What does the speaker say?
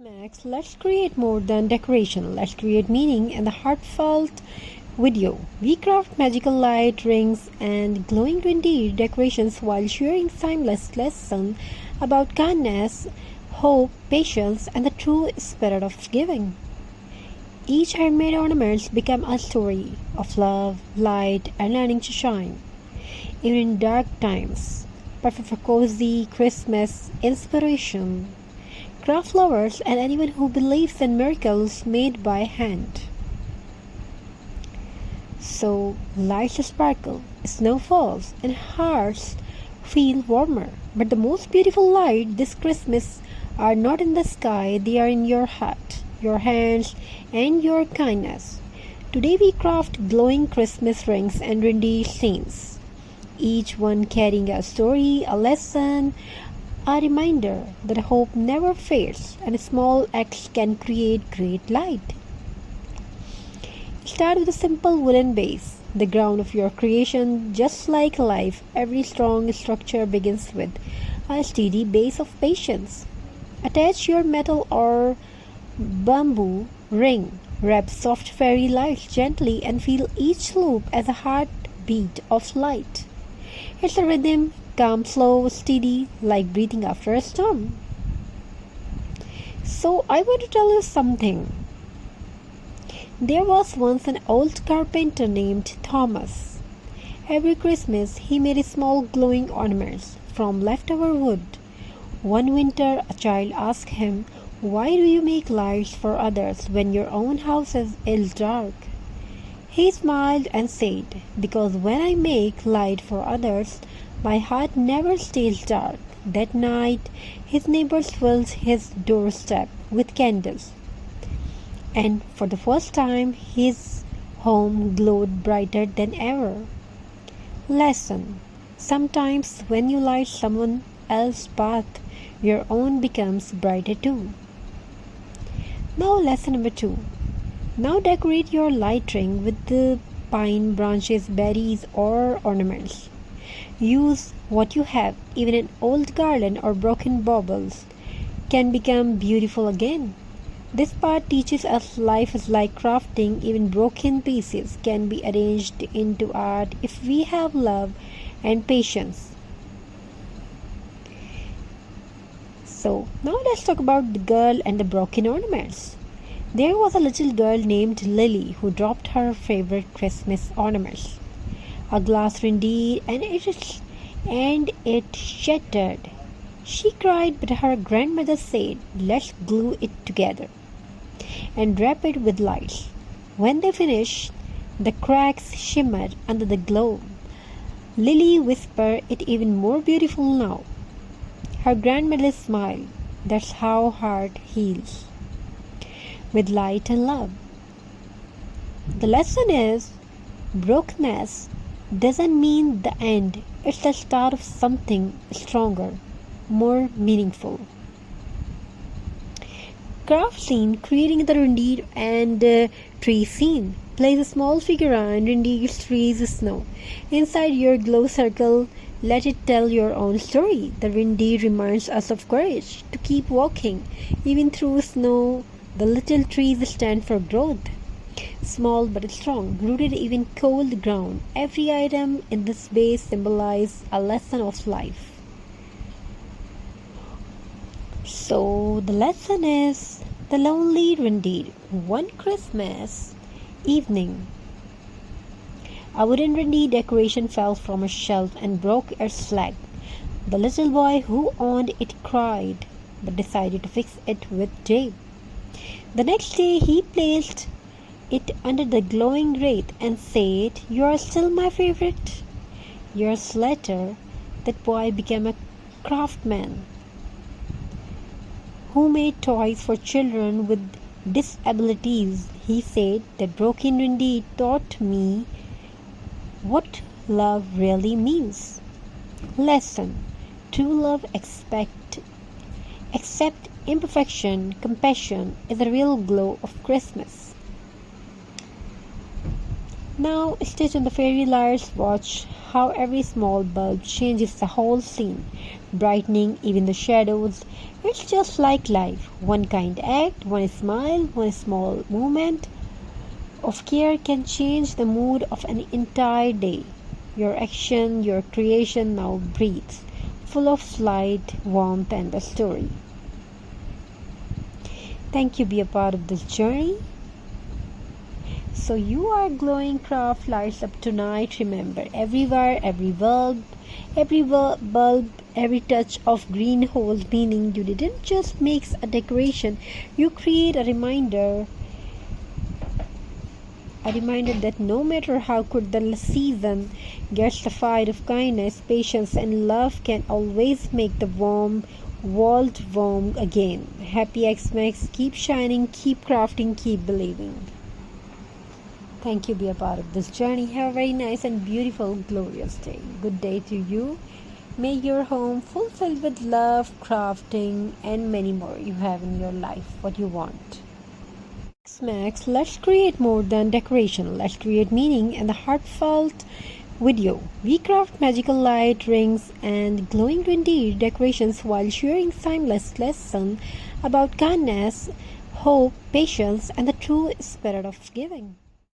Max, let's create more than decoration. Let's create meaning in the heartfelt video. We craft magical light, rings, and glowing reindeer decorations while sharing timeless lesson about kindness, hope, patience, and the true spirit of giving. Each handmade ornaments become a story of love, light, and learning to shine, even in dark times. Perfect for cozy Christmas inspiration. Craft lovers and anyone who believes in miracles made by hand. So lights sparkle, snow falls, and hearts feel warmer. But the most beautiful light this Christmas are not in the sky, they are in your heart, your hands, and your kindness. Today we craft glowing Christmas rings and reindeer scenes, each one carrying a story, a lesson, a reminder that hope never fades and small acts can create great light. Start with a simple wooden base, the ground of your creation. Just like life, every strong structure begins with a steady base of patience. Attach your metal or bamboo ring, wrap soft fairy lights gently, and feel each loop as a heartbeat of light. It's a rhythm, calm, slow, steady, like breathing after a storm. So, I want to tell you something. There was once an old carpenter named Thomas. Every Christmas, he made small glowing ornaments from leftover wood. One winter, a child asked him, "Why do you make lights for others when your own house is dark?" He smiled and said, "Because when I make light for others, my heart never stays dark." That night, his neighbors filled his doorstep with candles, and for the first time, his home glowed brighter than ever. Lesson: sometimes when you light someone else's path, your own becomes brighter too. Now, lesson number 2. Now decorate your light ring with the pine branches, berries, or ornaments. Use what you have. Even an old garland or broken baubles can become beautiful again. This part teaches us life is like crafting. Even broken pieces can be arranged into art if we have love and patience. So, now let's talk about the girl and the broken ornaments. There was a little girl named Lily who dropped her favorite Christmas ornaments, a glass reindeer, and it shattered. She cried, but her grandmother said, "Let's glue it together and wrap it with lights." When they finished, the cracks shimmered under the glow. Lily whispered, "It's even more beautiful now." Her grandmother smiled. That's how heart heals, with light and love. The lesson is brokenness doesn't mean the end, it's the start of something stronger, more meaningful. Craft scene: creating the reindeer and tree scene. Place a small figure on reindeer's trees snow. Inside your glow circle, let it tell your own story. The reindeer reminds us of courage to keep walking even through snow. The little trees stand for growth, small but strong, rooted even cold ground. Every item in this base symbolizes a lesson of life. So the lesson is the lonely reindeer. One Christmas evening, a wooden reindeer decoration fell from a shelf and broke its leg. The little boy who owned it cried, but decided to fix it with tape. The next day he placed it under the glowing wreath and said, "You are still my favorite." Years later, that boy became a craftsman who made toys for children with disabilities. He said, "That broken reindeer taught me what love really means." Lesson: true love accept imperfection. Compassion is the real glow of Christmas. Now stitch on the fairy lights. Watch how every small bulb changes the whole scene. brightening even the shadows. It's just like life. One kind act, one smile, one small movement of care can change the mood of an entire day. Your action, your creation now breathes, full of light, warmth, and a story. Thank you, be a part of this journey. So you are glowing craft lights up tonight. Remember, every wire, every bulb, every touch of green holds meaning. You didn't just make a decoration, you create a reminder that no matter how cold the season gets, the fire of kindness, patience, and love can always make the world warm again. Happy Xmas, keep shining, keep crafting, keep believing. Thank you, be a part of this journey. Have a very nice and beautiful, glorious day. Good day to you. May your home fulfilled with love, crafting, and many more you have in your life, what you want. Max, let's create more than decoration. Let's create meaning and the heartfelt video. We craft magical light, rings, and glowing reindeer decorations while sharing timeless lesson about kindness, hope, patience, and the true spirit of giving.